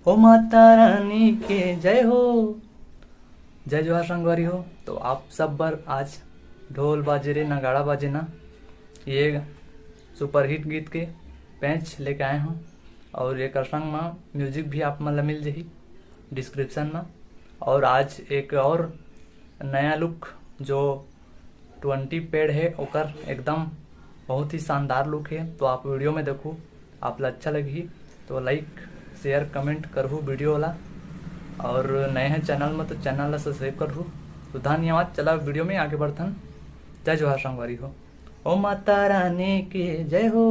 ओ माता रानी के जय हो। जय जोहार संगवारी हो। तो आप सब बर आज ढोल बाजे रे नगाड़ा बाजे ना, ये सुपरहिट गीत के पैंच लेके आए हूँ और एक संग में म्यूजिक भी आप मन ला मिल जाही डिस्क्रिप्शन में। और आज एक और नया लुक जो 20 पेड़ है ओकर एकदम बहुत ही शानदार लुक है। तो आप वीडियो में देखो, आप ला अच्छा लगी तो लाइक शेयर कमेंट करहु वीडियो वाला, और नए हैं चैनल में तो चैनल ला सब्सक्राइब करहु। तो धन्यवाद। चला वीडियो में आगे बढ़थन। जय जोहार संगवारी हो। ओ माता रानी के जय हो।